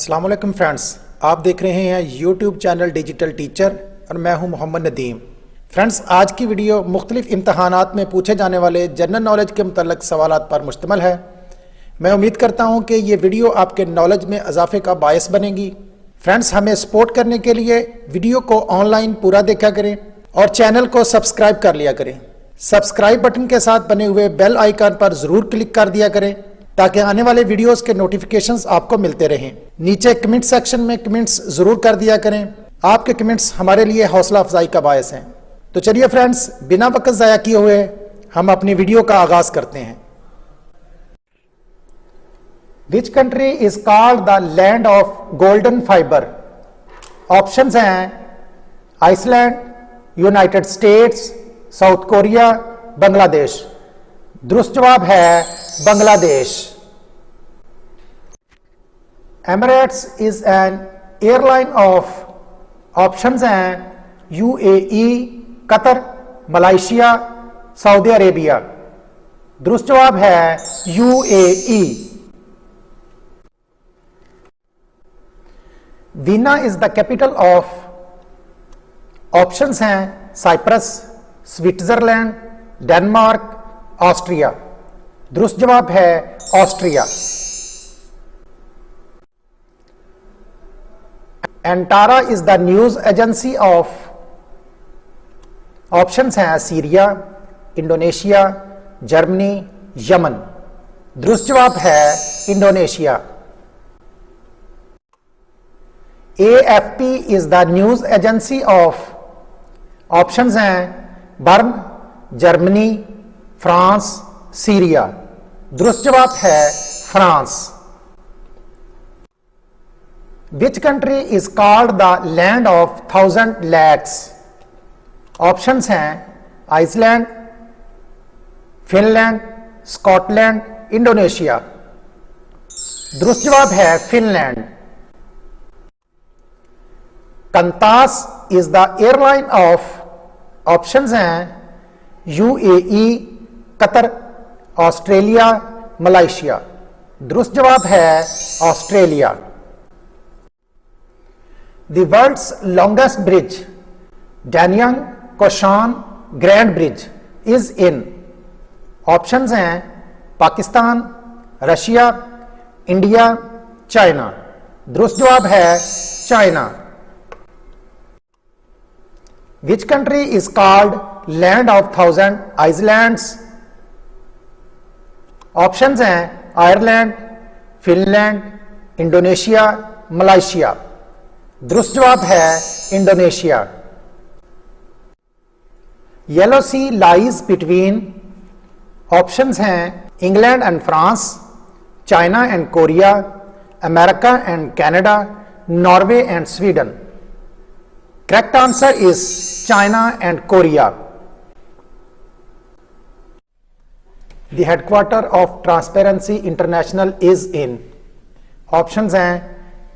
अस्सलाम वालेकुम फ्रेंड्स, आप देख रहे हैं यूट्यूब चैनल डिजिटल टीचर और मैं हूं मोहम्मद नदीम। फ्रेंड्स, आज की वीडियो मुख्तलिफ इम्तहानात में पूछे जाने वाले जनरल नॉलेज के मुतल्लिक़ सवालात पर मुश्तमिल है। मैं उम्मीद करता हूं कि ये वीडियो आपके नॉलेज में इजाफे का बायस बनेगी। फ्रेंड्स, हमें सपोर्ट करने के लिए वीडियो को ऑनलाइन पूरा देखा करें और चैनल को सब्सक्राइब कर लिया करें। सब्सक्राइब बटन के साथ बने हुए बेल आइकन पर ज़रूर क्लिक कर दिया करें ताकि आने वाले वीडियोस के नोटिफिकेशंस आपको मिलते रहें। नीचे कमेंट सेक्शन में कमेंट्स ज़रूर कर दिया करें। आपके कमेंट्स हमारे लिए हौसला अफजाई का बायस हैं। तो चलिए फ्रेंड्स, बिना वक्त ज़ाया किए हुए हम अपनी वीडियो का आगाज़ करते हैं। Which country is called the land of golden fiber? Options हैं Iceland, United States, South Korea, Bangladesh. दुरुस्त जवाब है Bangladesh. Emirates is an airline of, options हैं UAE, Qatar, Malaysia, Saudi Arabia. दुरुस्त जवाब है UAE. Vienna is the capital of, options हैं Cyprus, Switzerland, Denmark, Austria. दुरुस्त जवाब है Austria. Antara is the news agency of, options हैं सीरिया, इंडोनेशिया, जर्मनी, यमन। दुरुस्त जवाब है Indonesia. AFP is the news agency of, options हैं Bern, Germany, France, Syria. दुरुस्त जवाब है France. Which country is called the land of 1000 lakes? Options हैं Iceland, Finland, Scotland, Indonesia. दुरुस्त जवाब है Finland. Qantas is the airline of, options हैं UAE, Qatar, Australia, Malaysia. दुरुस्त जवाब है Australia. The world's longest bridge, Danyang Kunshan grand bridge, is in, options हैं Pakistan, Russia, India, China. दुरुस्त जवाब है China. Which country is called land of 1000 islands? Options हैं Ireland, Finland, Indonesia, Malaysia. दुरुस्त जवाब है Indonesia. Yellow sea lies between, options हैं England and France, China and Korea, America and Canada, Norway and Sweden. Correct answer is China and Korea. The headquarter of Transparency International is in, options हैं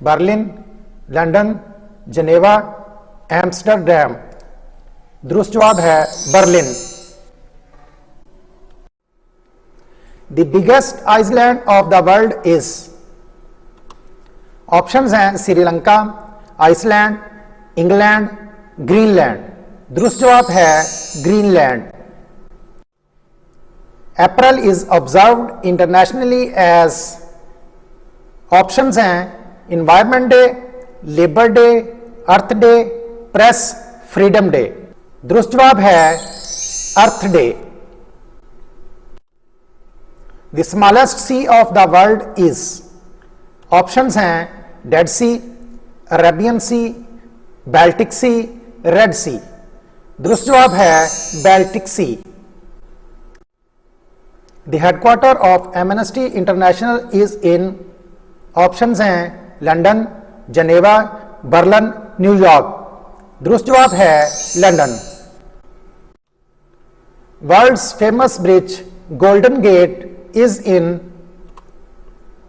Berlin, London, Geneva, Amsterdam. दुरुस्त जवाब है Berlin. The biggest island of the world is, ऑप्शंस हैं Sri Lanka, Iceland, England, Greenland. दुरुस्त जवाब है Greenland. April is observed internationally as, options हैं Environment Day, Labour Day, Earth Day, Press Freedom Day. दुरुस्त जवाब है Earth Day. The smallest sea of the world is, options हैं Dead Sea, Arabian Sea, Baltic Sea, Red Sea. दुरुस्त जवाब है Baltic Sea. The headquarter of Amnesty International is in, options हैं London, Geneva, Berlin, New York. दुरुस्त जवाब है London. World's famous bridge Golden Gate is in,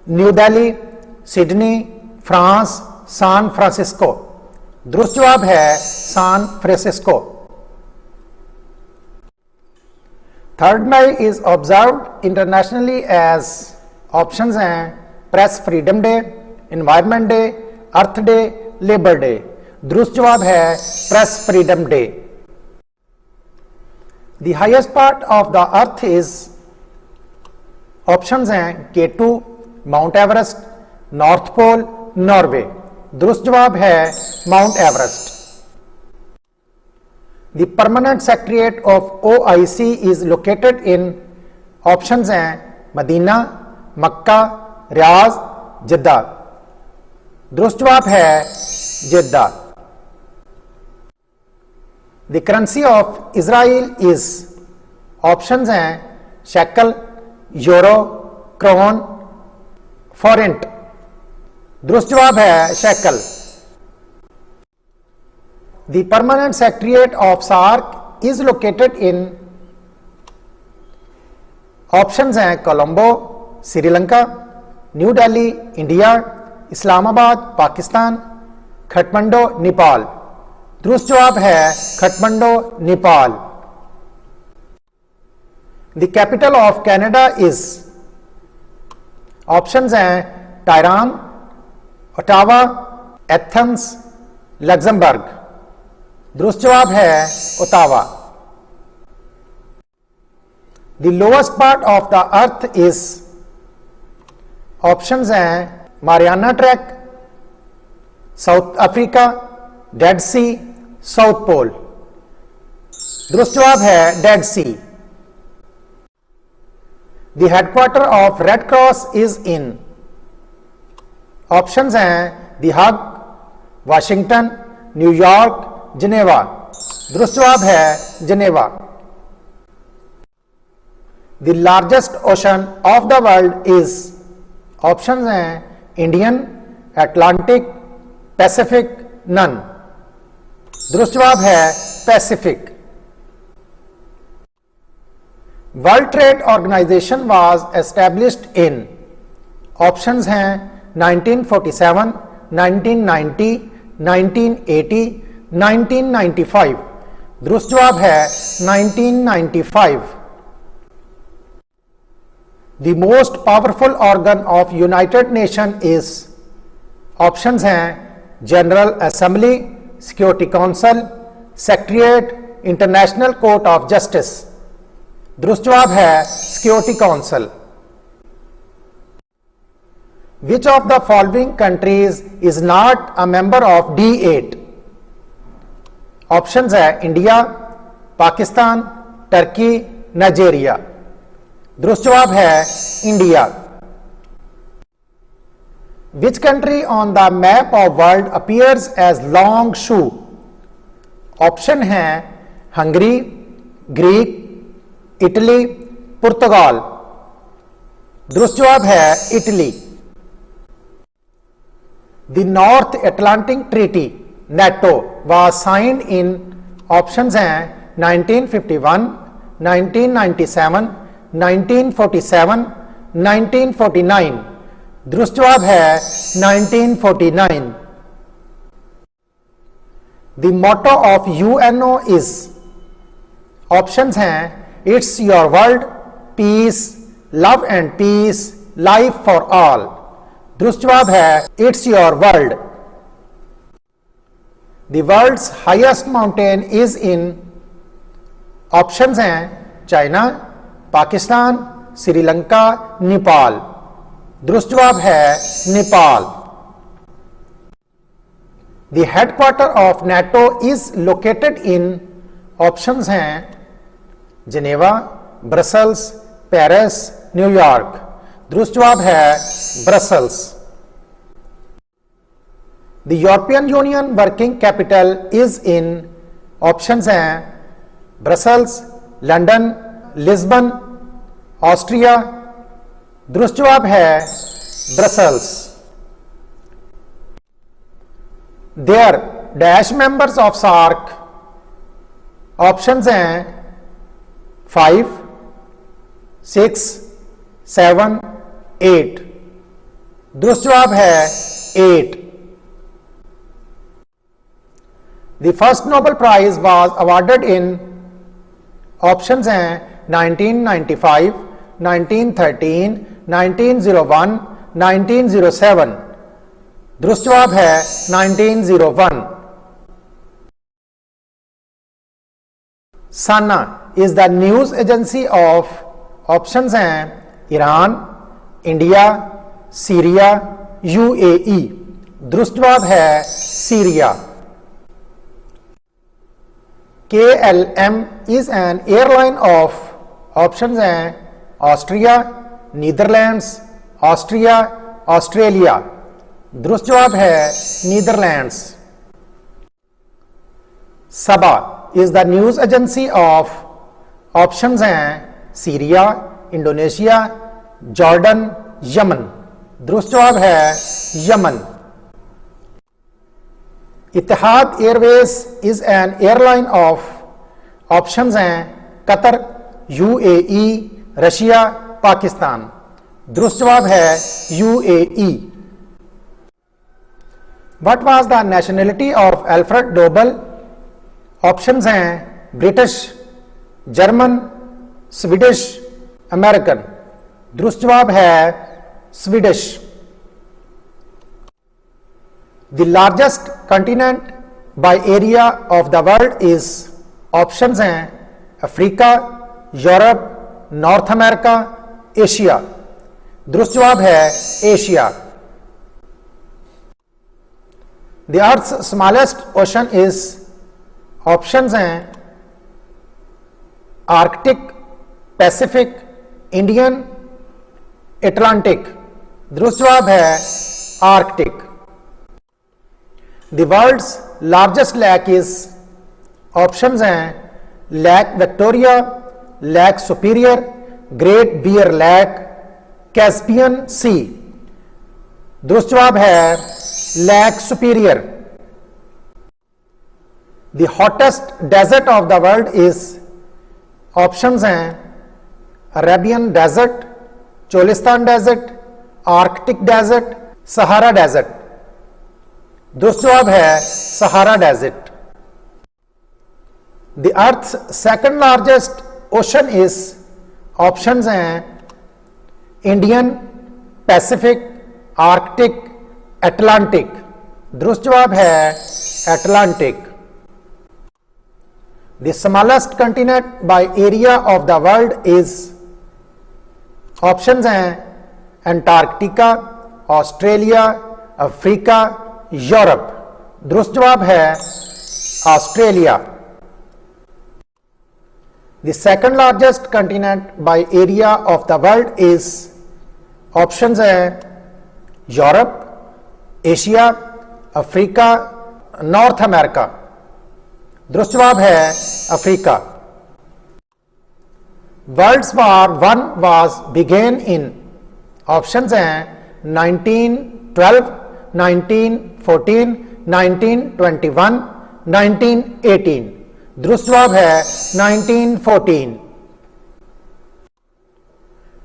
New Delhi, Sydney, France, San Francisco. दुरुस्त जवाब है San Francisco. 3rd May is observed internationally as, options हैं Press Freedom Day, Environment Day, Earth Day, Labour Day? दुरुस्त जवाब है Press Freedom Day. The highest part of the earth is, options हैं K2, Mount Everest, North Pole, Norway. दुरुस्त जवाब है Mount Everest. The permanent secretariat of OIC is located in, options हैं Medina, मक्का, Riyadh, Jeddah. दुरुस्त जवाब है Jeddah. The currency of Israel is, options हैं shekel, euro, krone, forint. दुरुस्त जवाब है shekel. The permanent secretariat of SAARC is located in, options हैं Colombo, Sri Lanka, New Delhi, India, Islamabad, Pakistan, Kathmandu, Nepal. दुरुस्त जवाब है Kathmandu, Nepal. The capital of Canada is, options हैं टायरान, ओटावा, एथेंस, लग्जमबर्ग। दुरुस्त जवाब है Ottawa. The lowest part of the earth is, options हैं Mariana Trench, South Africa, Dead Sea, South Pole. दुरुस्त जवाब है Dead Sea. The headquarter of Red Cross is in, options हैं the Hague, Washington, New York, Geneva. दुरुस्त जवाब है Geneva. The largest ocean of the world is, options हैं Indian, Atlantic, Pacific, none. दुरुस्त जवाब है Pacific. World Trade Organization was established in, options हैं 1947, 1990, 1980, 1995। दुरुस्त जवाब है 1995। The most powerful organ of United nation is, options हैं general assembly, security council, secretariat, international court of justice. दुरुस्त जवाब है security council. Which of the following countries is not a member of D8? Options है India, Pakistan, Turkey, Nigeria. दुरुस्त जवाब है India. Which country on the map of world appears as long shoe? Option है Hungary, Greek, Italy, पुर्तगाल। दुरुस्त जवाब है Italy. The North Atlantic Treaty NATO was signed in, options हैं 1951, 1997, 1947, 1949। दुरुस्त जवाब है 1949। The motto of UNO is, options हैं it's your world, peace, love and peace, life for all. दुरुस्त जवाब है it's your world. The world's highest mountain is in, options हैं China, Pakistan, Sri Lanka, Nepal. दुरुस्त जवाब है Nepal. The headquarter of NATO is located in, options हैं Geneva, Brussels, Paris, New York. दुरुस्त जवाब है Brussels. The European Union working capital is in, options हैं Brussels, London, Lisbon, Austria. दुरुस्त जवाब है Brussels. There dash members of SAARC, options हैं 5, 6, 7, 8। दुरुस्त जवाब है 8। The first Nobel Prize was awarded in, options हैं 1995, 1913, 1901, 1907। दुरुस्त जवाब है 1901। SANA is the news agency of, options हैं ईरान, इंडिया, सीरिया, यूएई। दुरुस्त जवाब है Syria. KLM is an airline of, options हैं ऑस्ट्रिया, नीदरलैंड्स, ऑस्ट्रिया, ऑस्ट्रेलिया। दुरुस्त जवाब है Netherlands. Saba is the news agency of, options हैं सीरिया, इंडोनेशिया, जॉर्डन, यमन। दुरुस्त जवाब है Yemen. Etihad Airways is an airline of, options हैं Qatar, UAE, Russia, Pakistan. दुरुस्त जवाब है UAE. What was the nationality of Alfred Nobel, options हैं British, German, Swedish, American. दुरुस्त जवाब है Swedish. The largest continent by area of the world is, options हैं Africa, Europe, North America, Asia. दुरुस्त जवाब है Asia. The earth's smallest ocean is, options हैं Arctic, Pacific, Indian, Atlantic. दुरुस्त जवाब है Arctic. The world's largest lake is, options हैं Lake Victoria, Lake superior, great Bear Lake, Caspian Sea. दुरुस्त जवाब है Lake Superior. The hottest desert of the world is, options हैं Arabian Desert, Cholistan Desert, Arctic Desert, Sahara Desert. दुरुस्त जवाब है Sahara Desert. The earth's second largest ocean is, options हैं Indian, Pacific, Arctic, Atlantic. दुरुस्त जवाब है Atlantic. The smallest continent by area of the world is, options हैं Antarctica, Australia, Africa, Europe. दुरुस्त जवाब है Australia. The second largest continent by area of the world is, options हैं Europe, Asia, Africa, North America. दुरुस्त जवाब है Africa. World War One was begin in, options हैं 1912, 1914, 1921, 1918। दुरुस्त जवाब है 1914।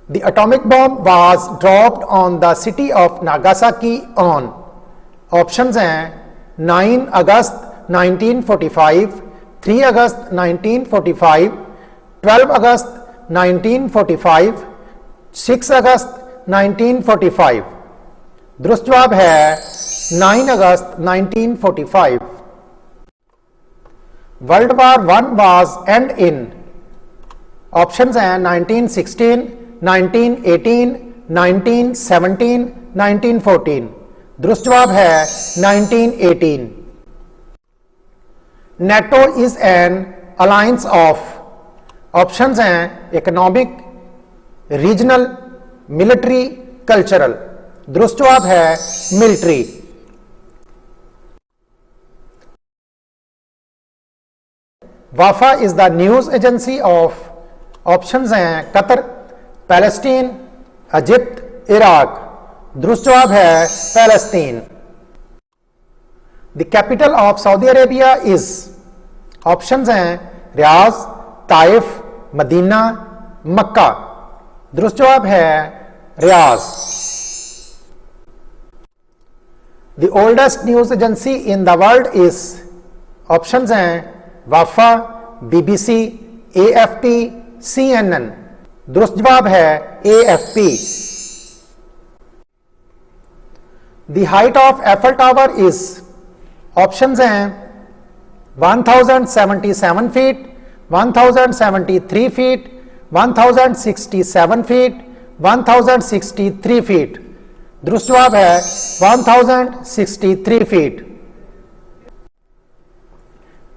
The atomic bomb was dropped on the city of Nagasaki on, options हैं 9 August 1945, 3 अगस्त 1945, 12 अगस्त 1945, 6 अगस्त 1945। दुरुस्त जवाब है 9 August 1945। World War One was end in, options हैं 1916, 1918, 1917, 1914। दुरुस्त जवाब है 1918। NATO is an alliance of, options हैं इकोनॉमिक, रीजनल, मिलिट्री, कल्चरल। दुरुस्त जवाब है मिलिट्री। वाफा is the news agency of, options हैं कतर, पैलेस्टीन, इजिप्ट, इराक। दुरुस्त जवाब है Palestine. The capital of Saudi Arabia is, options हैं रियाज, ताइफ, मदीना, मक्का। दुरुस्त जवाब है Riyadh. The oldest news agency in the world is, options हैं वाफा, BBC, AFP, CNN. दुरुस्त जवाब है AFP. The height of apple tower is, options हैं 1077 feet, 1073 feet, 1067 feet, 1063 feet. दुरुस्त जवाब है 1063 feet.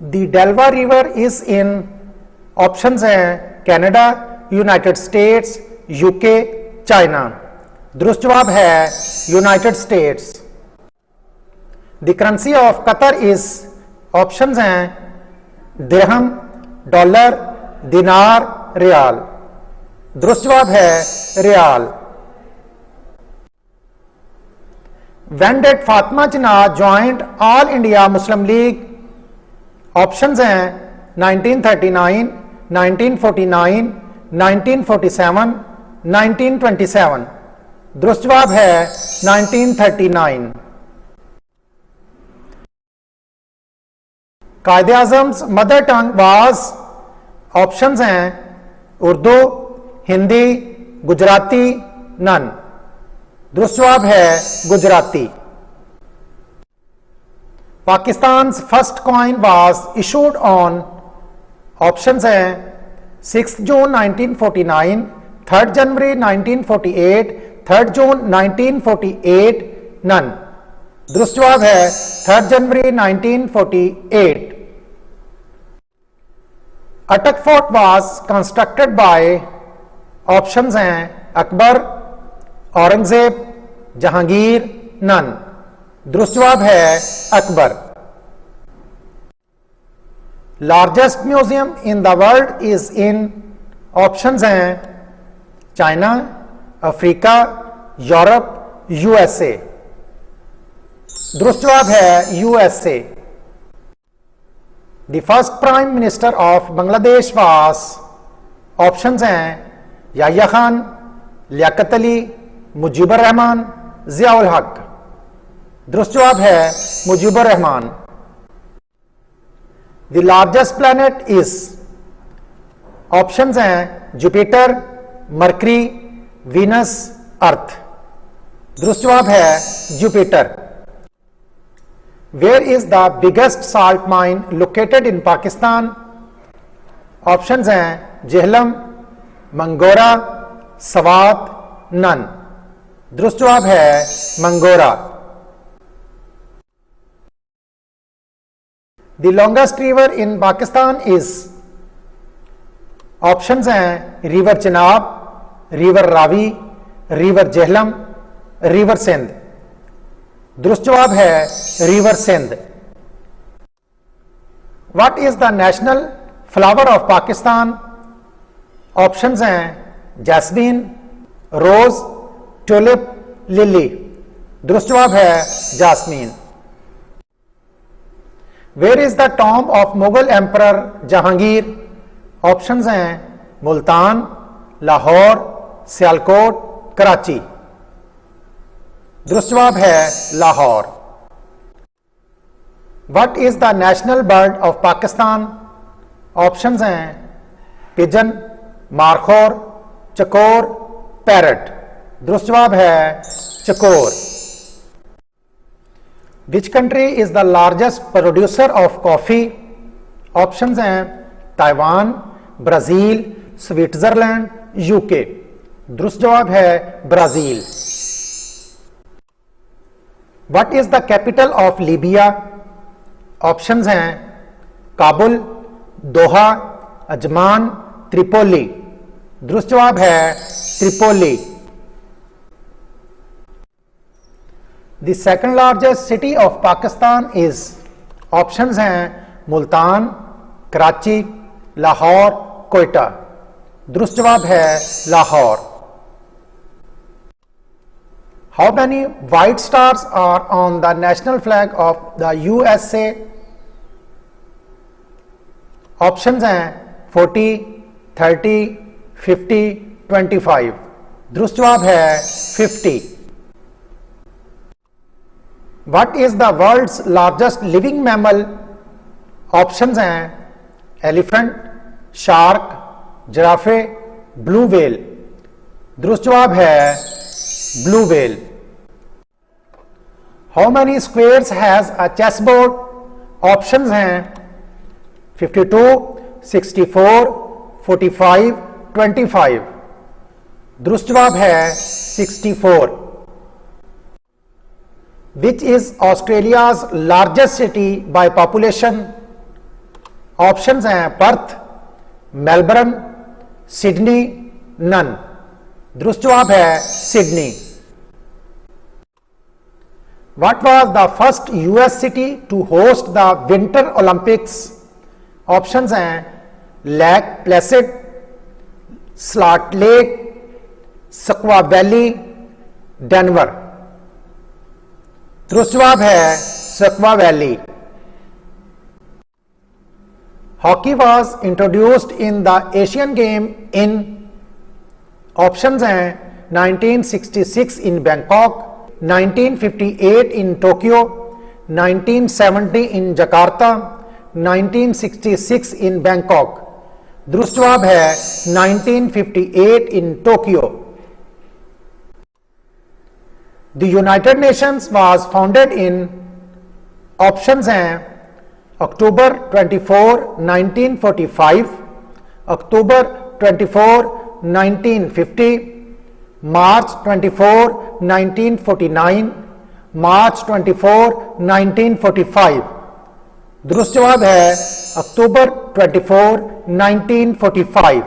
The Delaware River is in, options हैं Canada, United States, UK, China. दुरुस्त जवाब है United States. The currency of Qatar is, options हैं dirham, dollar, dinar, riyal. दुरुस्त जवाब है riyal. When did Fatima Jinnah joined All India Muslim League, options हैं 1939, 1949, 1947, 1927। दुरुस्त जवाब है 1939। कायदे आज़म्स मदर टंग वाज, ऑप्शंस हैं उर्दू, हिंदी, गुजराती, नन। दुरुस्त जवाब है Gujarati. Pakistan first coin was issued on, options हैं 6 जून 1949, 3 जनवरी 1948, 3 जून 1948, नन। दुरुस्त जवाब है 3 जनवरी 1948। अटक fort was constructed by, options हैं अकबर, औरंगजेब, जहांगीर, नन। दुरुस्त जवाब है Akbar. Largest museum in the world is in, options हैं चाइना, अफ्रीका, यूरोप, यूएसए। दुरुस्त जवाब है USA. The first prime minister of Bangladesh was, options हैं याह्या खान, लियाकत अली, मुजीबुर रहमान, जियाउल हक। दुरुस्त जवाब है Mujibur Rahman. The largest planet is, options हैं जुपिटर, मरकरी, वीनस, अर्थ। दुरुस्त जवाब है Jupiter. Where is the biggest salt mine located in Pakistan, options हैं जेहलम, मंगोरा, सवात, नन। दुरुस्त जवाब है Mingora. The longest river in Pakistan is, options हैं river Chenab, river Ravi, river Jhelum, river Sindh. दुरुस्त जवाब है river Sindh. What is the national flower of Pakistan, options हैं जैस्मीन, रोज, ट्यूलिप, लिली। दुरुस्त जवाब है jasmine. Where is the tomb of Mughal emperor Jahangir, options हैं मुल्तान, लाहौर, सियालकोट, कराची। दुरुस्त जवाब है Lahore. What is the national bird of Pakistan, options हैं पिजन, मारखोर, चकोर, पैरट। दुरुस्त जवाब है chakor. Which country is the largest producer of coffee, options हैं ताइवान, ब्राजील, स्विट्जरलैंड, यूके। दुरुस्त जवाब है Brazil. What is the capital of Libya, options हैं काबुल, दोहा, अजमान, त्रिपोली। दुरुस्त जवाब है Tripoli. The second largest city of Pakistan is, options हैं मुल्तान, कराची, लाहौर, कोयटा। दुरुस्त जवाब है Lahore. How many white stars are on the national flag of the USA, options हैं 40, 30, 50, 25। दुरुस्त जवाब है 50। What is the world's largest living mammal, options हैं elephant, shark, giraffe, blue whale. दुरुस्त जवाब है blue whale. How many squares has a chess board? Options हैं 52, 64, 45, 25। दुरुस्त जवाब है 64। Which is Australia's largest city by population? Options हैं Perth, Melbourne, Sydney, none. दुरुस्त जवाब है Sydney. What was the first US city to host the Winter Olympics? Options हैं Lake Placid, Salt Lake, Squaw Valley, Denver। दुरुस्त जवाब है Squaw Valley। Hockey was introduced in the Asian game in options हैं 1966 in Bangkok, 1958 in Tokyo, 1970 in Jakarta, 1966 in Bangkok। दुरुस्त जवाब है 1958 in Tokyo। The United Nations was founded in options हैं October 24, 1945, October 24, 1950, March 24, 1949, March 24, 1945। दुरुस्त जवाब है अक्टूबर 24, 1945।